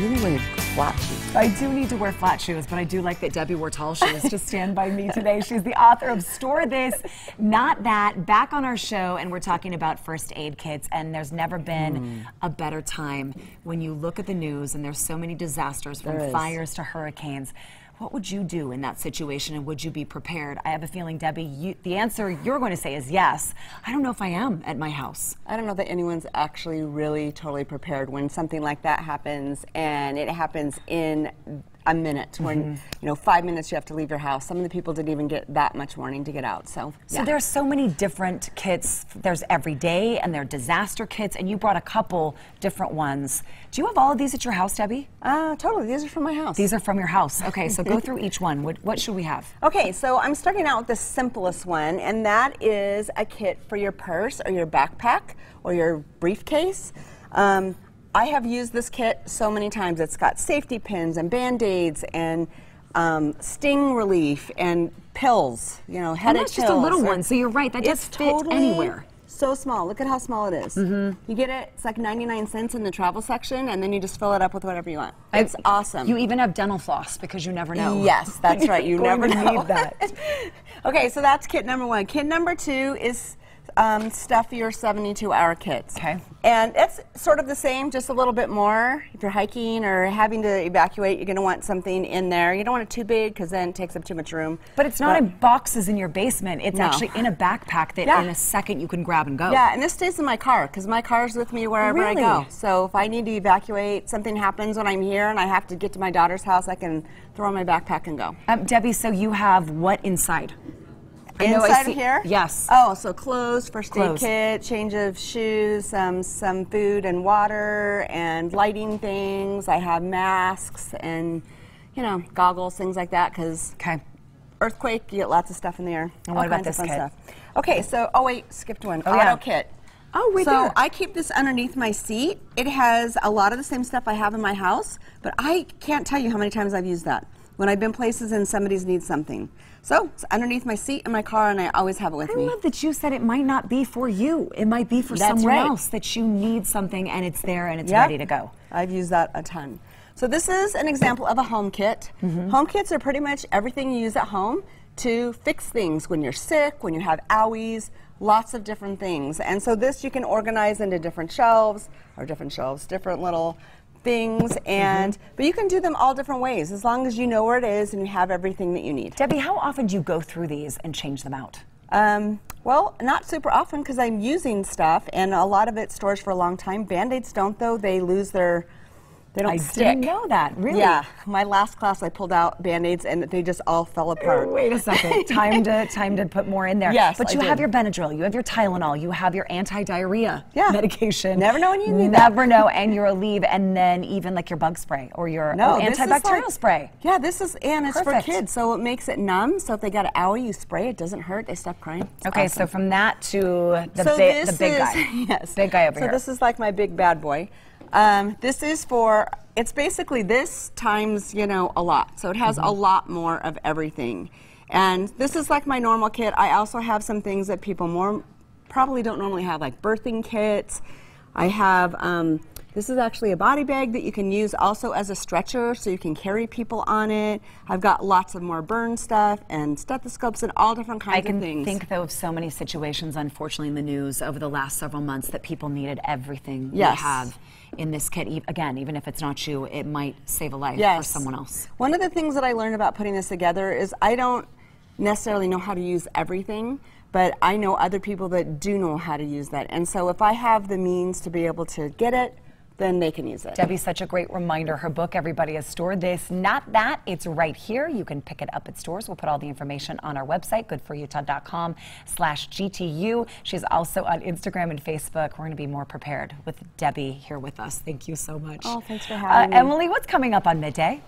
really wear flat shoes. I do need to wear flat shoes, but I do like that Debbie wore tall shoes to stand by me today. She's the author of Store This, Not That, back on our show, and we're talking about first aid kits, and there's never been a better time when you look at the news and there's so many disasters from fires to hurricanes. What would you do in that situation, and would you be prepared? I have a feeling, Debbie, the answer you're going to say is yes. I don't know if I am at my house. I don't know that anyone's actually really totally prepared when something like that happens, and it happens in a minute. When, 5 minutes you have to leave your house. Some of the people didn't even get that much warning to get out. So there's so many different kits. There's everyday and there are disaster kits, and you brought a couple different ones. Do you have all of these at your house, Debbie? Totally. These are from my house. These are from your house. Okay, so go through each one. What should we have? Okay, so I'm starting out with the simplest one, and that is a kit for your purse or your backpack or your briefcase. I have used this kit so many times. It's got safety pins and Band-Aids and sting relief and pills, headache pills. That's just a little one, so you're right. That just fits anywhere. So small. Look at how small it is. You get it, it's like 99 cents in the travel section, and then you just fill it up with whatever you want. It's awesome. You even have dental floss because you never know. Yes, that's right. You never need that. Okay, so that's kit number one. Kit number two is stuff your 72-hour kits. Okay. And it's sort of the same, just a little bit more. If you're hiking or having to evacuate, you're going to want something in there. You don't want it too big because then it takes up too much room. But it's not in boxes in your basement. It's actually in a backpack that in a second you can grab and go. Yeah, and this stays in my car because my car's with me wherever I go. So if I need to evacuate, something happens when I'm here and I have to get to my daughter's house, I can throw on my backpack and go. Debbie, so you have what inside? Inside of here? Yes. Oh, so clothes, first aid kit, change of shoes, some food and water, and lighting things. I have masks and, goggles, things like that, because earthquake, you get lots of stuff in the air. And what about this kit? Okay, so, skipped one. Auto kit. Oh, right so there. I keep this underneath my seat. It has a lot of the same stuff I have in my house, but I can't tell you how many times I've used that when I've been places and somebody's needs something. So it's underneath my seat in my car, and I always have it with me. I love that you said it might not be for you. It might be for someone else, that you need something and it's there and it's ready to go. I've used that a ton. So this is an example of a home kit. Home kits are pretty much everything you use at home to fix things when you're sick, when you have owies, lots of different things. And so this you can organize into different shelves, different little things, and but you can do them all different ways as long as you know where it is and you have everything that you need. Debbie, how often do you go through these and change them out? Well, not super often because I'm using stuff, and a lot of it stores for a long time. Band-Aids don't, though. They lose their, they don't stick. I didn't know that, really? Yeah. My last class I pulled out Band-Aids and they just all fell apart. Wait a second. Time to put more in there. Yes, but you have your Benadryl, you have your Tylenol, you have your anti-diarrhea medication. Never know when you need Never know, and your Aleve, and then even like your bug spray or your antibacterial spray. Yeah, this is, and it's for kids, so it makes it numb, so if they got an owie, you spray, it doesn't hurt, they stop crying. It's awesome. So from that to the big guy. Yes. Big guy over here. So this is like my big bad boy. This is for, it's basically this times, a lot. So it has a lot more of everything. And this is like my normal kit. I also have some things that people probably don't normally have, like birthing kits. I have, this is actually a body bag that you can use also as a stretcher, so you can carry people on it. I've got lots of more burn stuff and stethoscopes and all different kinds of things. I can think, though, of so many situations, unfortunately, in the news over the last several months that people needed everything you have in this kit. Again, even if it's not you, it might save a life for someone else. One of the things that I learned about putting this together is I don't necessarily know how to use everything, but I know other people that do know how to use that. And so if I have the means to be able to get it, then they can use it. Debbie's such a great reminder. Her book, everybody, has Stored This, Not That. It's right here. You can pick it up at stores. We'll put all the information on our website, goodforutah.com/GTU. She's also on Instagram and Facebook. We're going to be more prepared with Debbie here with us. Thank you so much. Oh, thanks for having me. Emily, what's coming up on Midday?